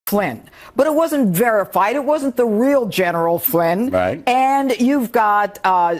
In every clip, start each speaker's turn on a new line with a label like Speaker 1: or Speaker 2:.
Speaker 1: Flynn, but it wasn't verified. It wasn't the real General Flynn.
Speaker 2: Right.
Speaker 1: And you've got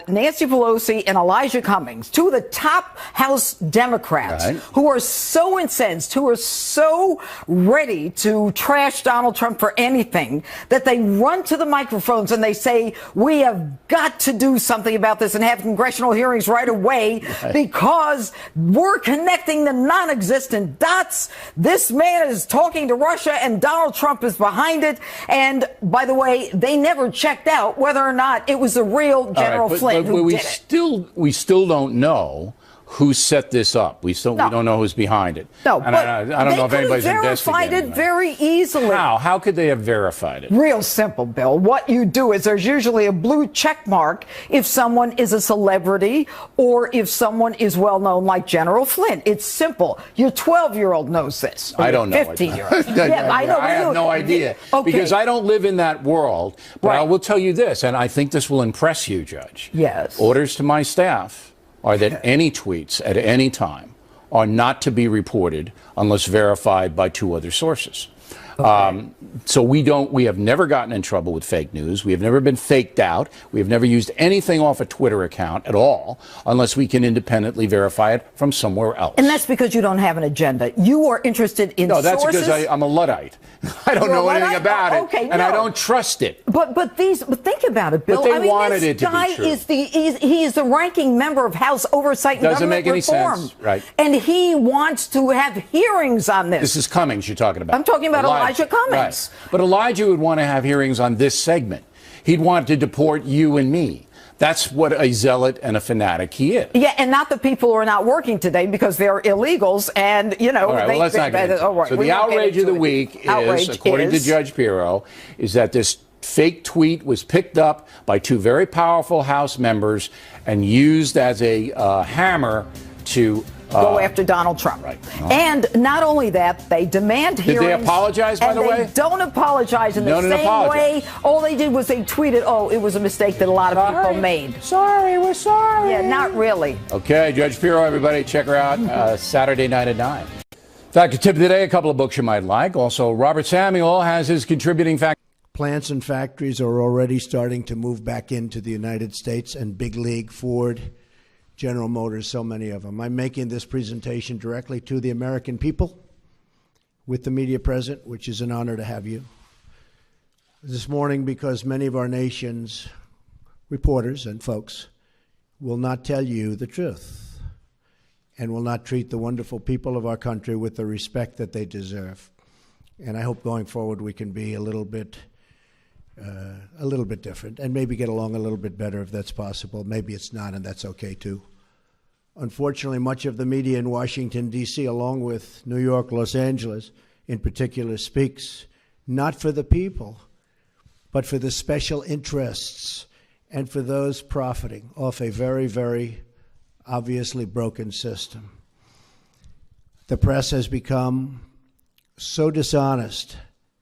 Speaker 1: Nancy Pelosi and Elijah Cummings, two of the top House Democrats,
Speaker 2: right,
Speaker 1: who are so incensed, who are so ready to trash Donald Trump for anything, that they run to the microphones and they say, we have got to do something about this and have congressional hearings right away, because we're connecting the non-existent dots. This man is talking to Russia and Donald Trump is behind it. And by the way, they never checked out whether or not it was the real General Flynn who did it.
Speaker 2: We still don't know who set this up. We don't know who's behind it.
Speaker 1: No,
Speaker 2: and
Speaker 1: but
Speaker 2: I don't know if anybody's
Speaker 1: verified
Speaker 2: investigating
Speaker 1: it very easily.
Speaker 2: How could they have verified it?
Speaker 1: Real simple, Bill. What you do is there's usually a blue check mark if someone is a celebrity or if someone is well known like General Flynn. It's simple. Your 12-year-old knows this.
Speaker 2: I don't know.
Speaker 1: 15-year-old. Yeah, I know.
Speaker 2: I have no idea, because I don't live in that world. But I will tell you this, and I think this will impress you, Judge.
Speaker 1: Yes.
Speaker 2: Orders to my staff are that any tweets at any time are not to be reported unless verified by two other sources. Okay. So we have never gotten in trouble with fake news. We have never been faked out. We have never used anything off a Twitter account at all unless we can independently verify it from somewhere else.
Speaker 1: And that's because you don't have an agenda. You are interested in sources.
Speaker 2: No, that's because I'm a Luddite. I don't know anything about it, and I don't trust it.
Speaker 1: But think about it, Bill.
Speaker 2: But they wanted it to be true.
Speaker 1: He is the ranking member of House Oversight and
Speaker 2: Doesn't
Speaker 1: Government
Speaker 2: make any
Speaker 1: Reform.
Speaker 2: sense, right?
Speaker 1: And he wants to have hearings on this.
Speaker 2: This is Cummings you're talking about.
Speaker 1: I'm talking about Elijah Cummings.
Speaker 2: Right. But Elijah would want to have hearings on this segment. He'd want to deport you and me. That's what a zealot and a fanatic he is.
Speaker 1: Yeah, and not the people who are not working today because they're illegals, and you know.
Speaker 2: All right, let's not get into it. So the outrage of the week is, according to Judge Pirro, is that this fake tweet was picked up by two very powerful House members and used as a hammer to
Speaker 1: go after Donald Trump.
Speaker 2: Right.
Speaker 1: And not only that, they demand hearings.
Speaker 2: Did they apologize, by the way?
Speaker 1: They don't apologize in the same way. All they did was they tweeted, oh, it was a mistake that a lot of people made.
Speaker 2: Sorry, we're sorry.
Speaker 1: Yeah, not really.
Speaker 2: Okay, Judge Pirro, everybody, check her out Saturday night at 9. Fact tip of the day, a couple of books you might like. Also, Robert Samuel has his contributing fact.
Speaker 3: Plants and factories are already starting to move back into the United States, and big league, Ford, General Motors, so many of them. I'm making this presentation directly to the American people with the media present, which is an honor to have you. This morning, because many of our nation's reporters and folks will not tell you the truth and will not treat the wonderful people of our country with the respect that they deserve. And I hope going forward we can be a little bit different and maybe get along a little bit better if that's possible. Maybe it's not, and that's okay too. Unfortunately, much of the media in Washington, D.C., along with New York, Los Angeles in particular, speaks not for the people, but for the special interests and for those profiting off a very, very obviously broken system. The press has become so dishonest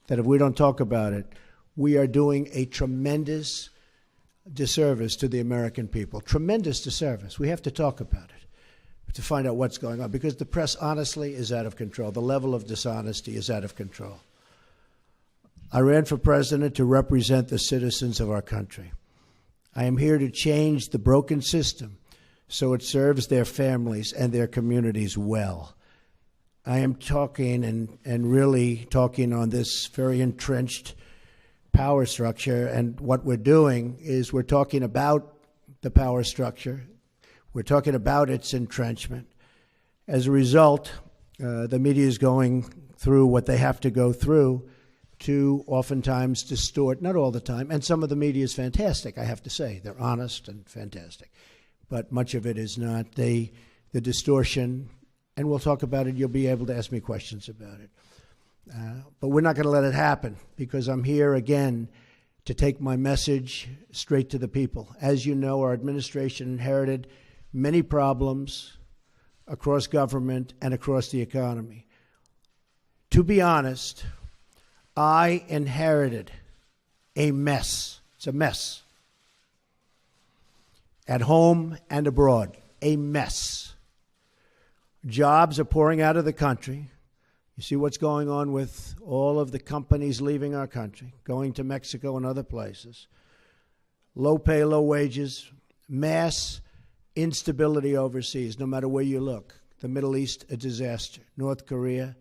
Speaker 3: that if we don't talk about it, we are doing a tremendous disservice to the American people. Tremendous disservice. We have to talk about it to find out what's going on, because the press honestly is out of control. The level of dishonesty is out of control. I ran for president to represent the citizens of our country. I am here to change the broken system so it serves their families and their communities well. I am talking and really talking on this very entrenched power structure, and what we're doing is we're talking about the power structure. We're talking about its entrenchment. As a result, the media is going through what they have to go through to oftentimes distort, not all the time, and some of the media is fantastic, I have to say. They're honest and fantastic. But much of it is not. The distortion, and we'll talk about it, you'll be able to ask me questions about it. But we're not going to let it happen, because I'm here again to take my message straight to the people. As you know, our administration inherited many problems across government and across the economy. To be honest, I inherited a mess. It's a mess. At home and abroad, a mess. Jobs are pouring out of the country. You see what's going on with all of the companies leaving our country, going to Mexico and other places. Low pay, low wages, mass instability overseas, no matter where you look. The Middle East, a disaster. North Korea,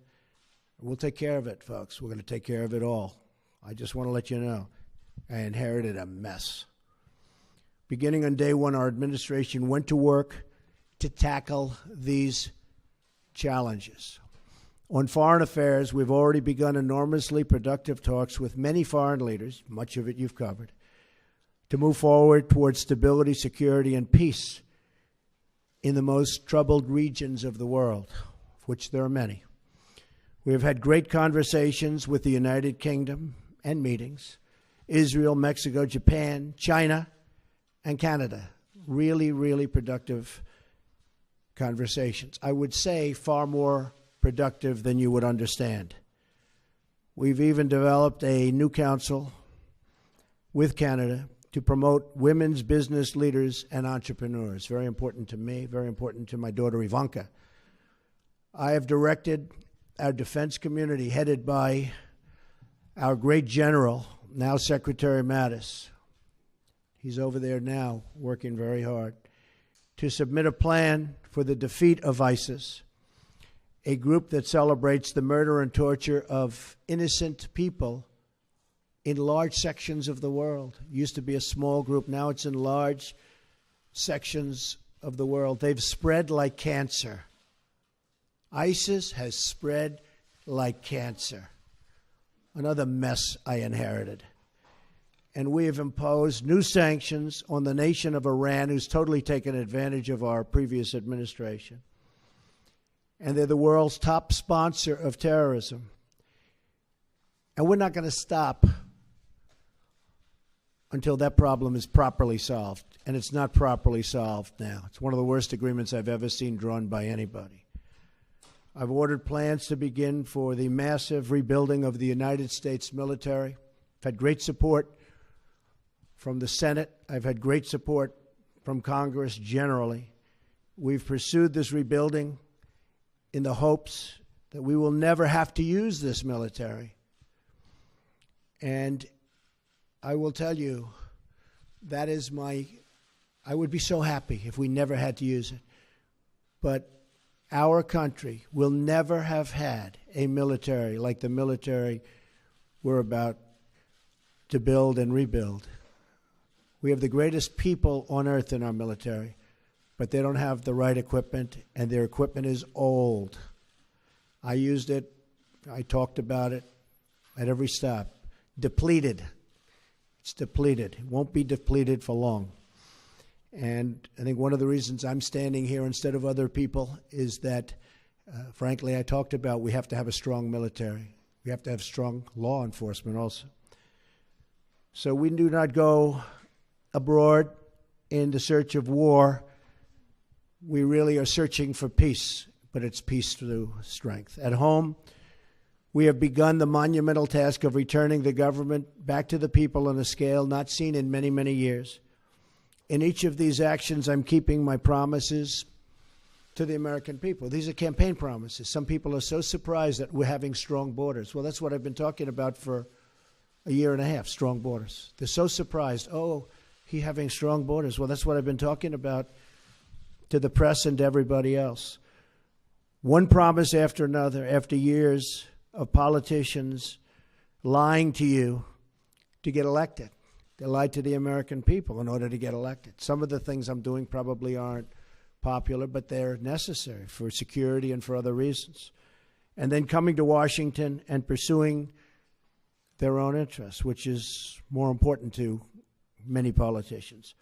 Speaker 3: we'll take care of it, folks. We're going to take care of it all. I just want to let you know, I inherited a mess. Beginning on day one, our administration went to work to tackle these challenges. On foreign affairs, we've already begun enormously productive talks with many foreign leaders, much of it you've covered, to move forward towards stability, security, and peace in the most troubled regions of the world, of which there are many. We have had great conversations with the United Kingdom and meetings, Israel, Mexico, Japan, China, and Canada. Really, really productive conversations. I would say far more productive than you would understand. We've even developed a new council with Canada to promote women's business leaders and entrepreneurs. Very important to me, very important to my daughter Ivanka. I have directed our defense community, headed by our great general, now Secretary Mattis. He's over there now working very hard to submit a plan for the defeat of ISIS, a group that celebrates the murder and torture of innocent people in large sections of the world. It used to be a small group. Now it's in large sections of the world. They've spread like cancer. ISIS has spread like cancer. Another mess I inherited. And we have imposed new sanctions on the nation of Iran, who's totally taken advantage of our previous administration. And they're the world's top sponsor of terrorism. And we're not going to stop until that problem is properly solved. And it's not properly solved now. It's one of the worst agreements I've ever seen drawn by anybody. I've ordered plans to begin for the massive rebuilding of the United States military. I've had great support from the Senate. I've had great support from Congress generally. We've pursued this rebuilding in the hopes that we will never have to use this military. And I will tell you, that is I would be so happy if we never had to use it. But our country will never have had a military like the military we're about to build and rebuild. We have the greatest people on earth in our military, but they don't have the right equipment, and their equipment is old. I used it. I talked about it at every stop. Depleted. It's depleted. It won't be depleted for long. And I think one of the reasons I'm standing here instead of other people is that, frankly, I talked about we have to have a strong military. We have to have strong law enforcement also. So we do not go abroad in the search of war. We really are searching for peace, but it's peace through strength. At home, we have begun the monumental task of returning the government back to the people on a scale not seen in many, many years. In each of these actions, I'm keeping my promises to the American people. These are campaign promises. Some people are so surprised that we're having strong borders. Well, that's what I've been talking about for a year and a half, strong borders. They're so surprised. Oh, he's having strong borders. Well, that's what I've been talking about to the press and to everybody else. One promise after another, after years of politicians lying to you to get elected. They lied to the American people in order to get elected. Some of the things I'm doing probably aren't popular, but they're necessary for security and for other reasons. And then coming to Washington and pursuing their own interests, which is more important to many politicians.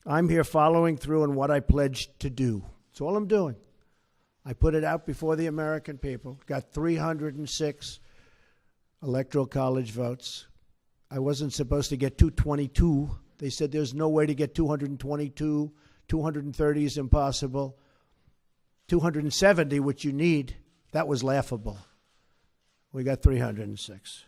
Speaker 3: I'm here following through on what I pledged to do. That's all I'm doing. I put it out before the American people, got 306 electoral college votes. I wasn't supposed to get 222. They said there's no way to get 222. 230 is impossible. 270, which you need, that was laughable. We got 306.